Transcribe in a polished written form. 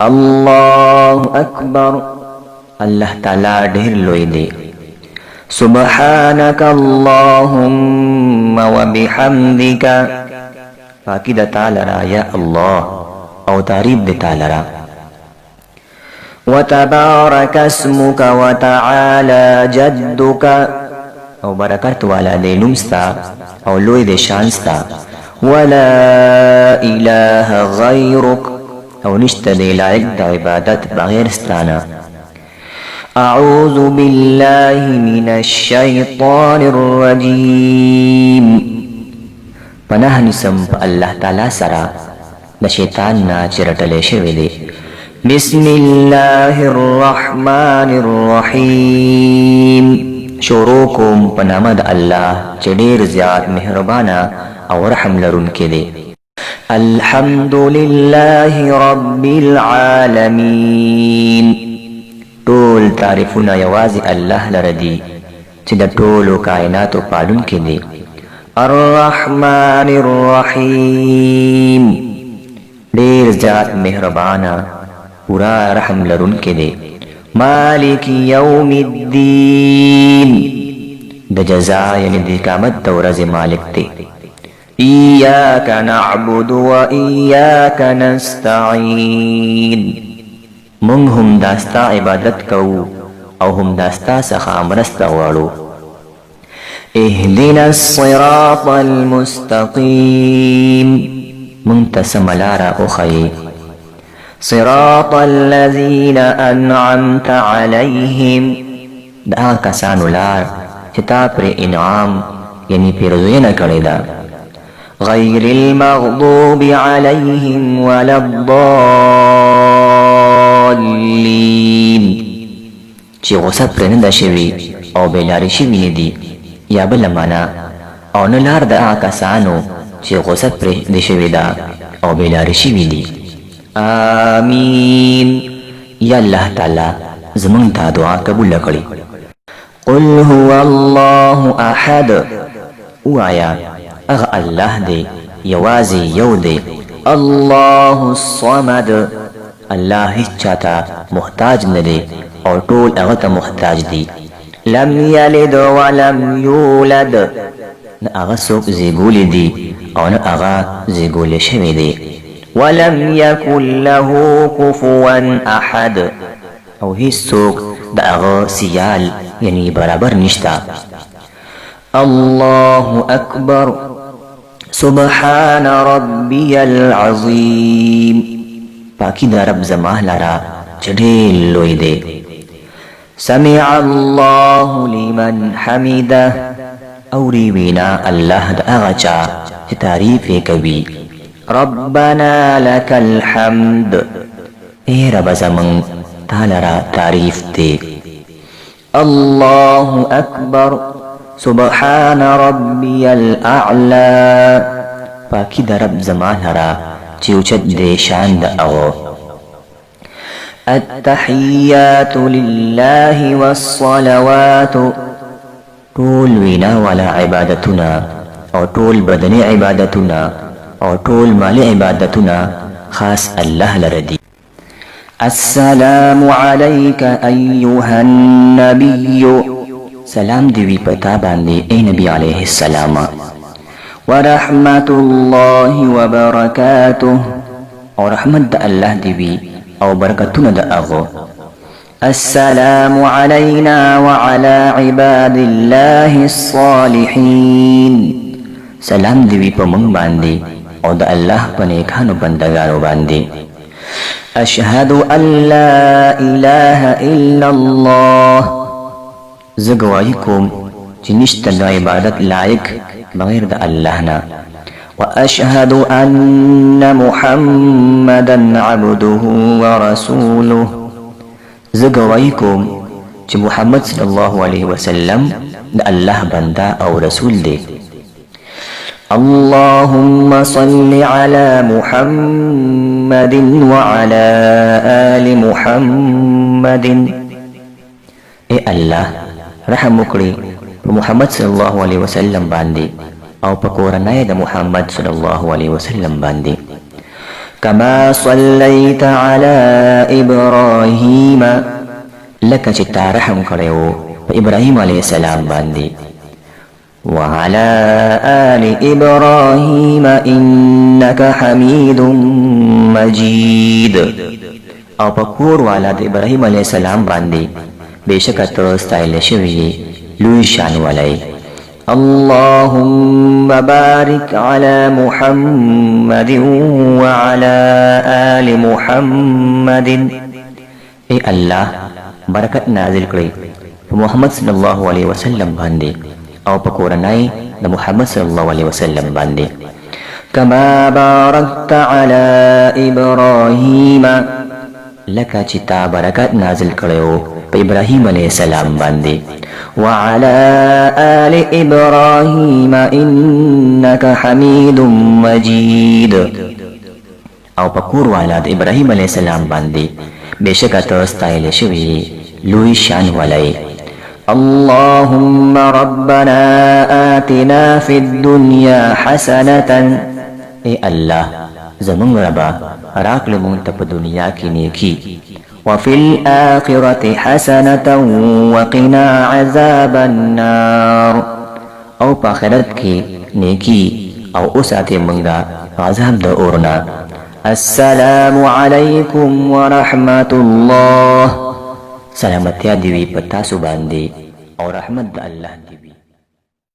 الله أكبر الله تعالى ډېر لوی دی. سبحانك اللهم وبحمدك پاکی د تعالی را یا الله او تعریف د تعالی را. وتبارك اسمك وتعالى جدك او برکت والا دی نومستا او لوی دی شانستا. ولا اله غیرک او نشته دی لایق د عبادت بغیر ستانه. اعوذ بالله من الشیطان الرجیم پناه نسم په الله تعالی سره د شیطان نه چې رټلی شوی دی. بسم الله الرحمن الرحیم شروع کوم په نامه د الله چې ډېر زیات مهربانه او رحم لرونکی دی. الحمد لله رب العالمین ټول تعریفونه یوازې الله لره دي چې د ټولو کائناتو پالونکی دی. الرحمن الرحیم ډېر زیات مهربانه پورا رحم لرونکی دی. مالک یوم الدین د جزا یعنی د قیامت د ورځې مالک دی. ایاک نعبد و ایاک نستعین مونږ هم داستا عبادت کوو او هم داستا څخه مرسته غواړو. اهدنا الصراط المستقیم مونږ ته سمه لاره وښیي. صراط الذين أنعمت عليهم دا کسانو لار چې تا پرې انعام یعنی پیرزوینه کړې ده. غیر المغضوب عليهم ولا الضالين چې غصه پرې نه ده شوي او بېلارې شوي نه دي یا بله معنا او نه لار د هغه کسانو چې غصه پرې ده شوې ده او بېلارې شوي دي. آمین یا الله تعالی زمونږ دا دعا قبول کړي. قل هو الله احد وایا اغه الله دی یوازې یو دی. الله الصمد الله هیڅ چاته محتاج نه دی او ټول هغه ته محتاج دي. لم یلد ولم یولد نه هغه څوک زیږولی دي او نه هغه زیږولی شوی دی. ولم يكن له كفوا احد او هیڅوک د هغه سیال یعنی برابر نشتا. الله اکبر سبحان ربي العظیم پاکی دا رب زما لرا چې ډېر لوی دی. سمع الله لمن حمده اوري وینا الله د هغه چا چې تعریف یې کوي. ربنا لك الحمد اے رب زمن تعالی را تعریف دی. الله اکبر سبحان ربي الاعلى پاکی د رب زمان را چې اوچت دی شان د هغه. التحیات لله والصلوات ټول وینا والا عبادتنا او ټول بدني عبادتنا او ټول مالی عبادتنا خاص الله لره دي. السلام عليك أيها النبي سلام دی وی پتا باندې اے نبی علیہ السلام. ورحمة الله وبركاته او رحمت د الله دی وی او برکتونه د هغه. السلام علينا وعلى عباد الله الصالحين سلام دی وی په موږ باندې او د الله په نیکانو بندګانو باندې. اشهد ان لا اله الا الله زه ګواهي کوم چې نشته د عبادت لایق بغیر د الله نه. واشهد ان محمدا عبده ورسوله زه ګواهي کوم چې محمد صلی الله علیه وسلم د الله بنده او رسول دی. اللهم صل على محمد وعلى آل محمد اے الله رحم وکړي په محمد صلی الله علیه وسلم باندې او په کورنۍ د محمد صلی الله علیه وسلم باندې. كما صليت على إبراهيم لك چې تا رحم کړو په ابراهيم عليه السلام باندې وعلى آل إبراهيم إنك حميد مجيد او په کور والا د ابراهيم عليه السلام باندې بشک ته ستایل شوی لوی شان ولای اللهم بارك على محمد وعلى آل محمد اے الله برکت نازل کړئ په محمد صلی الله علیه وسلم باندې او په کورنۍ د محمد صلی الله علیه وسلم باندې كما باركت على إبراهيم لکه چې تا برکت نازل کړو په ابراهيم عليه السلام باندې وعلى آل إبراهيم إنك حميد مجيد او په کور والا د ابراهيم عليه السلام باندې بشک ته ستایل شوی لوی شان ولای اللهم ربنا آتنا في الدنيا حسنة اے الله زمون ربا راکل مون ته په دنیا کې نیکی وفي الآخرة حسنة وقنا عذاب النار او په آخرت کې نیکی او اوساته مونږه عذاب د اورنا السلام عليكم ورحمة الله سلامتیا دی په تاسو باندې او رحمت د الله دی